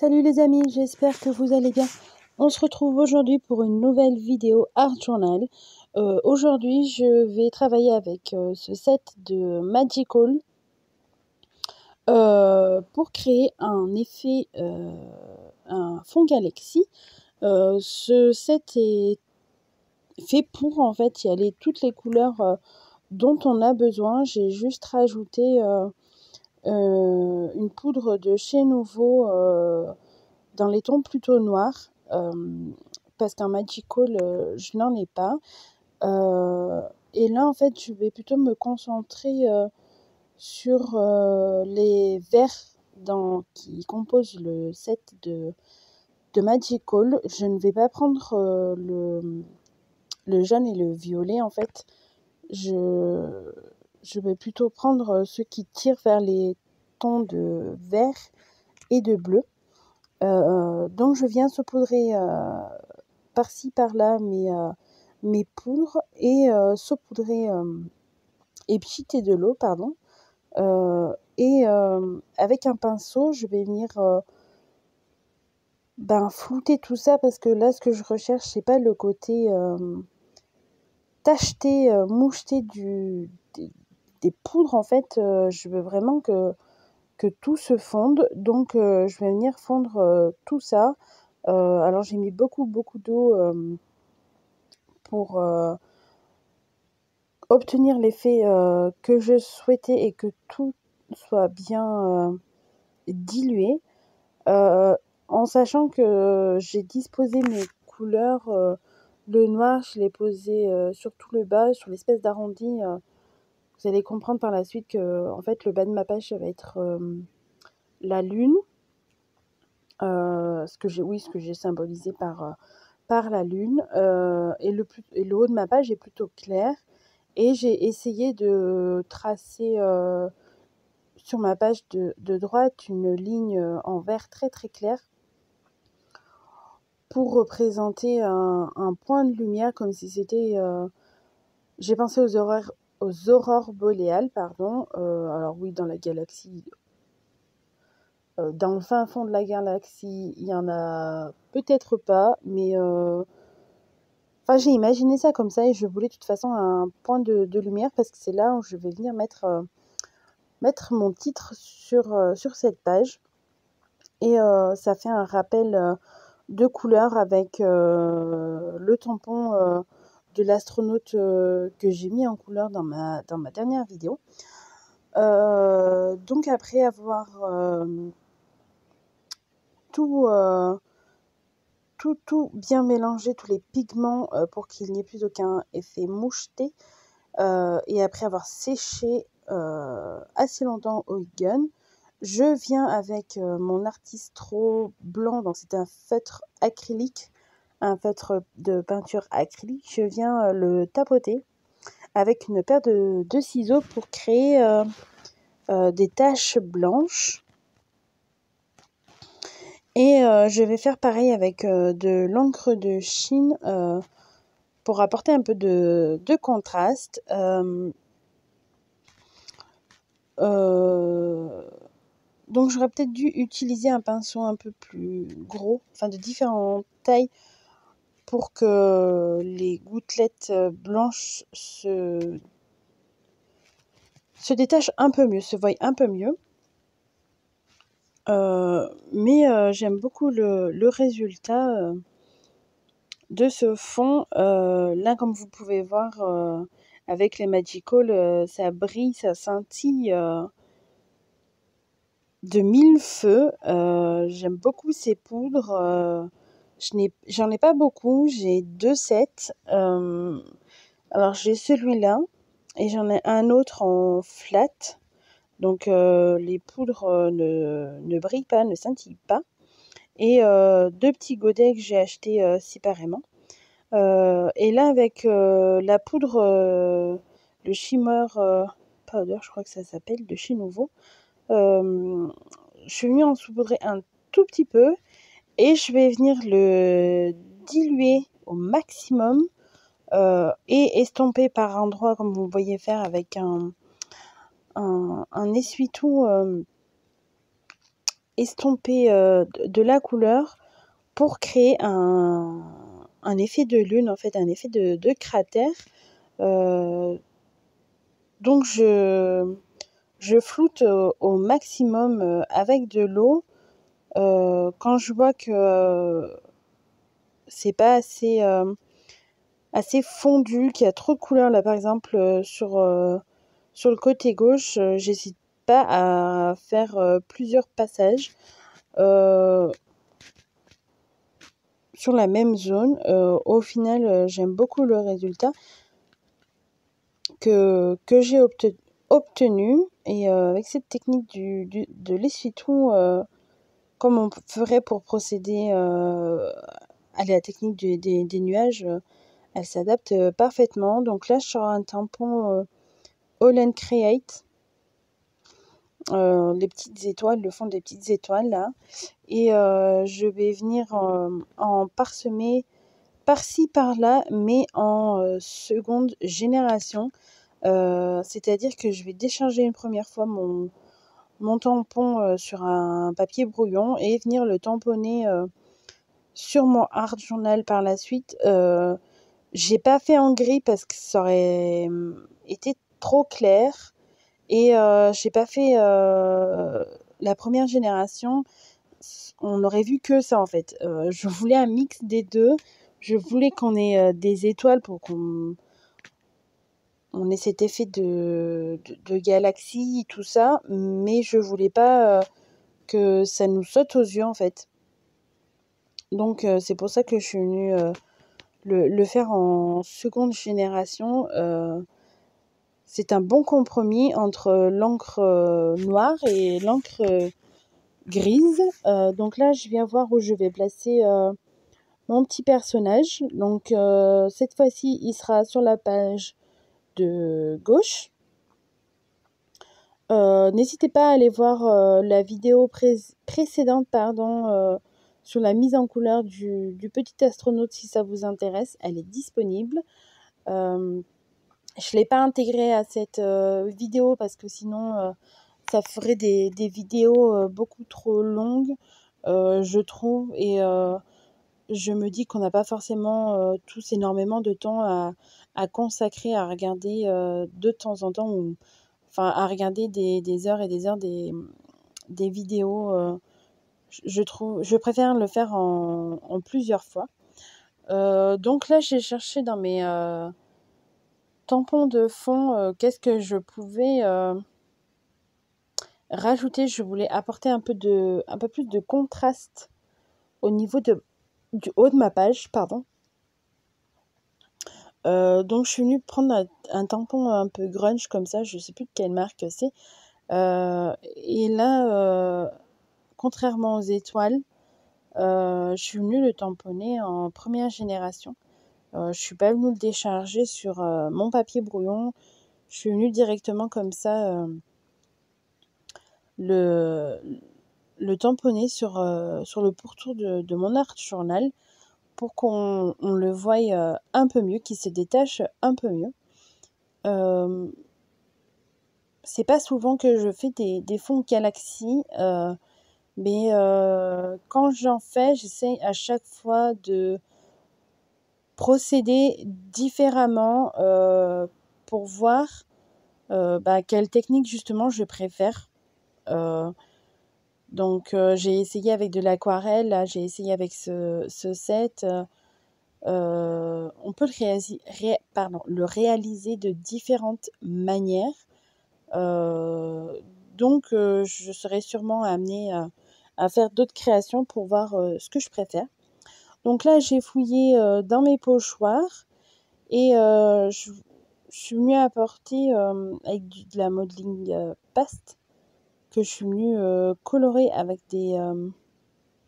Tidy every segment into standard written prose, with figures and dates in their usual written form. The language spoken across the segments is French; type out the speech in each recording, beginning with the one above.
Salut les amis, j'espère que vous allez bien. On se retrouve aujourd'hui pour une nouvelle vidéo Art Journal. Aujourd'hui, je vais travailler avec ce set de Magical pour créer un effet, un fond galaxie. Ce set est fait pour en fait y aller toutes les couleurs dont on a besoin. J'ai juste rajouté une poudre de chez Nouveau dans les tons plutôt noirs, parce qu'un Magical, je n'en ai pas. Et là, en fait, je vais plutôt me concentrer sur les verts qui composent le set de Magical. Je ne vais pas prendre le jaune et le violet, en fait. Je vais plutôt prendre ceux qui tirent vers les tons de vert et de bleu. Donc je viens saupoudrer par-ci par-là mes poudres et saupoudrer et pchiter de l'eau, pardon. Et avec un pinceau, je vais venir flouter tout ça, parce que là, ce que je recherche, c'est pas le côté tacheté, moucheté des poudres. En fait, je veux vraiment que tout se fonde. Donc je vais venir fondre tout ça. Alors j'ai mis beaucoup d'eau pour obtenir l'effet que je souhaitais et que tout soit bien dilué, en sachant que j'ai disposé mes couleurs. Le noir, je l'ai posé sur tout le bas, sur l'espèce d'arrondi. Vous allez comprendre par la suite que en fait le bas de ma page, ça va être la lune. Ce que j'ai symbolisé par la lune, et le haut de ma page est plutôt clair, et j'ai essayé de tracer sur ma page de droite une ligne en vert très très clair pour représenter un point de lumière, comme si c'était j'ai pensé aux aurores boréales, pardon. Alors oui, dans la galaxie, dans le fin fond de la galaxie, il y en a peut-être pas, mais j'ai imaginé ça comme ça, et je voulais de toute façon un point de lumière, parce que c'est là où je vais venir mettre mon titre sur cette page. Et ça fait un rappel de couleur avec le tampon de l'astronaute que j'ai mis en couleur dans ma dernière vidéo. Donc après avoir tout bien mélangé, tous les pigments, pour qu'il n'y ait plus aucun effet moucheté, et après avoir séché assez longtemps au heat gun, je viens avec mon Artistro blanc. Donc c'est un feutre acrylique, un feutre de peinture acrylique. Je viens le tapoter avec une paire de ciseaux pour créer des taches blanches. Et je vais faire pareil avec de l'encre de Chine pour apporter un peu de contraste. Donc j'aurais peut-être dû utiliser un pinceau un peu plus gros, de différentes tailles, pour que les gouttelettes blanches se détachent un peu mieux, se voient un peu mieux. Mais j'aime beaucoup le résultat de ce fond. Là, comme vous pouvez voir, avec les Magical, ça brille, ça scintille de mille feux. J'aime beaucoup ces poudres. J'en ai pas beaucoup, j'ai 2 sets. Alors j'ai celui-là, et j'en ai un autre en flat. Donc les poudres ne brillent pas, ne scintillent pas. Et 2 petits godets que j'ai achetés séparément. Et là, avec la poudre, le shimmer powder, je crois que ça s'appelle, de chez Nouveau, je suis venue en saupoudrer un tout petit peu, et je vais venir le diluer au maximum et estomper par endroits, comme vous voyez faire avec un essuie-tout estomper de la couleur pour créer un effet de lune, en fait, un effet de cratère. Donc je floute au maximum avec de l'eau. Quand je vois que c'est pas assez fondu, qu'il y a trop de couleurs là par exemple sur le côté gauche, j'hésite pas à faire plusieurs passages sur la même zone. Au final, j'aime beaucoup le résultat que j'ai obtenu. Et avec cette technique de l'essuie-tout, comme on ferait pour procéder à la technique des nuages, elle s'adapte parfaitement. Donc là, je sors un tampon All Create. Les petites étoiles, le fond des petites étoiles là. Et je vais venir en parsemer par-ci par-là, mais en seconde génération. C'est-à-dire que je vais décharger une première fois mon tampon sur un papier brouillon et venir le tamponner sur mon art journal par la suite. J'ai pas fait en gris parce que ça aurait été trop clair. Et j'ai pas fait la première génération. On aurait vu que ça en fait. Je voulais un mix des deux. Je voulais qu'on ait des étoiles pour qu'on ait cet effet de galaxie, tout ça. Mais je voulais pas que ça nous saute aux yeux en fait. Donc c'est pour ça que je suis venue le faire en seconde génération. C'est un bon compromis entre l'encre noire et l'encre grise. Donc là, je viens voir où je vais placer mon petit personnage. Donc cette fois-ci, il sera sur la page de gauche. N'hésitez pas à aller voir la vidéo précédente sur la mise en couleur du petit astronaute si ça vous intéresse. Elle est disponible. Je ne l'ai pas intégrée à cette vidéo parce que sinon ça ferait des vidéos beaucoup trop longues, je trouve. Et je me dis qu'on n'a pas forcément tous énormément de temps à consacrer à regarder de temps en temps, enfin à regarder des heures et des heures des vidéos. Je préfère le faire en plusieurs fois. Donc là, j'ai cherché dans mes tampons de fond qu'est-ce que je pouvais rajouter. Je voulais apporter un peu plus de contraste au niveau du haut de ma page, pardon. Donc je suis venue prendre un tampon un peu grunge comme ça, je sais plus de quelle marque c'est. Et là, contrairement aux étoiles, je suis venue le tamponner en première génération. Je suis pas venue le décharger sur mon papier brouillon. Je suis venue directement comme ça le tamponner sur le pourtour de mon art journal pour qu'on le voie un peu mieux, qu'il se détache un peu mieux. C'est pas souvent que je fais des fonds galaxies, mais quand j'en fais, j'essaie à chaque fois de procéder différemment pour voir quelle technique justement je préfère. Donc j'ai essayé avec de l'aquarelle, là j'ai essayé avec ce set. On peut le réaliser de différentes manières. Donc je serai sûrement amenée à faire d'autres créations pour voir ce que je préfère. Donc là, j'ai fouillé dans mes pochoirs et je suis venue apporter avec de la modeling paste que je suis venue colorer avec des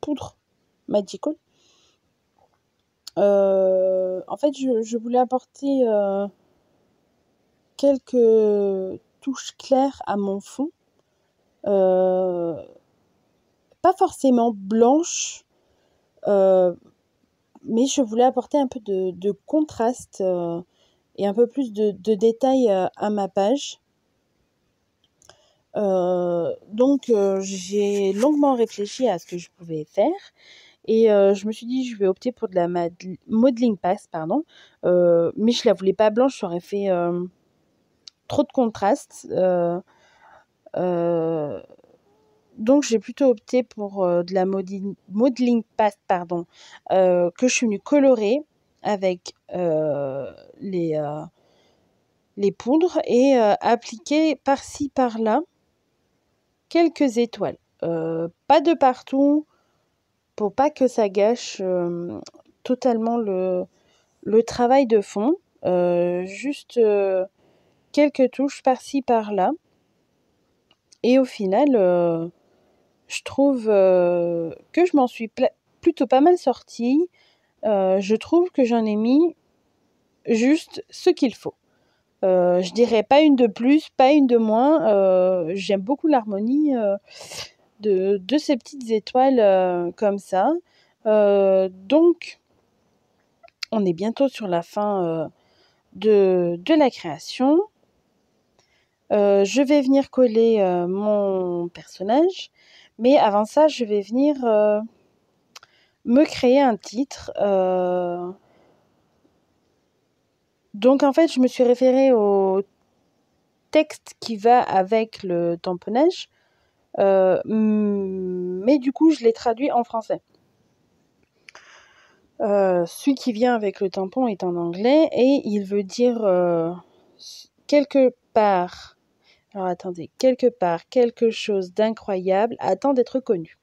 poudres Magical. En fait, je voulais apporter quelques touches claires à mon fond. Pas forcément blanches, mais je voulais apporter un peu de contraste et un peu plus de détails à ma page. Donc Donc j'ai longuement réfléchi à ce que je pouvais faire et je me suis dit: «Je vais opter pour de la modeling paste», pardon, mais je la voulais pas blanche, ça aurait fait, trop de contraste, heu, donc j'ai plutôt opté pour, de la modeling paste, pardon, que je suis venue colorer avec, les poudres et appliquer par-ci par-là quelques étoiles. Pas de partout pour pas que ça gâche, totalement le travail de fond. Juste, quelques touches par-ci par-là et au final, je trouve, que je m'en suis plutôt pas mal sortie. Je trouve que j'en ai mis juste ce qu'il faut. Je dirais pas une de plus, pas une de moins, j'aime beaucoup l'harmonie, de ces petites étoiles, comme ça. Donc on est bientôt sur la fin, de la création. Je vais venir coller, mon personnage, mais avant ça, je vais venir, me créer un titre, donc en fait, je me suis référée au texte qui va avec le tamponnage, mais du coup, je l'ai traduit en français. Celui qui vient avec le tampon est en anglais et il veut dire, quelque part, alors attendez, quelque part, quelque chose d'incroyable attend d'être connu.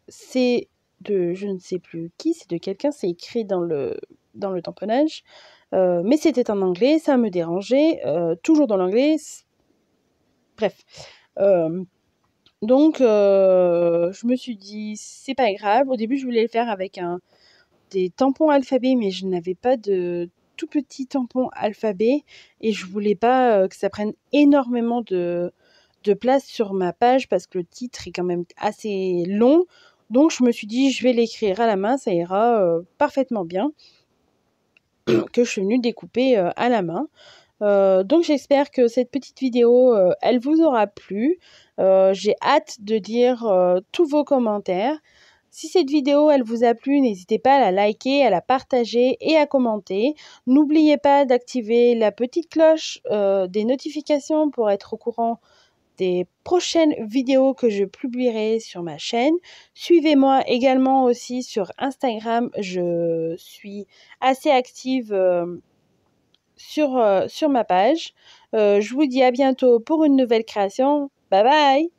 C'est de je ne sais plus qui, c'est de quelqu'un, c'est écrit dans le tamponnage, mais c'était en anglais, ça me dérangeait, toujours dans l'anglais, bref. Donc je me suis dit: «C'est pas grave». Au début, je voulais le faire avec des tampons alphabet, mais je n'avais pas de tout petits tampons alphabet et je voulais pas, que ça prenne énormément de place sur ma page parce que le titre est quand même assez long. Donc je me suis dit: «Je vais l'écrire à la main, ça ira, parfaitement bien», que je suis venue découper, à la main. Donc j'espère que cette petite vidéo, elle vous aura plu. J'ai hâte de lire, tous vos commentaires. Si cette vidéo, elle vous a plu, n'hésitez pas à la liker, à la partager et à commenter. N'oubliez pas d'activer la petite cloche, des notifications pour être au courant des prochaines vidéos que je publierai sur ma chaîne. Suivez-moi également aussi sur Instagram. Je suis assez active, sur ma page. Je vous dis à bientôt pour une nouvelle création. Bye bye!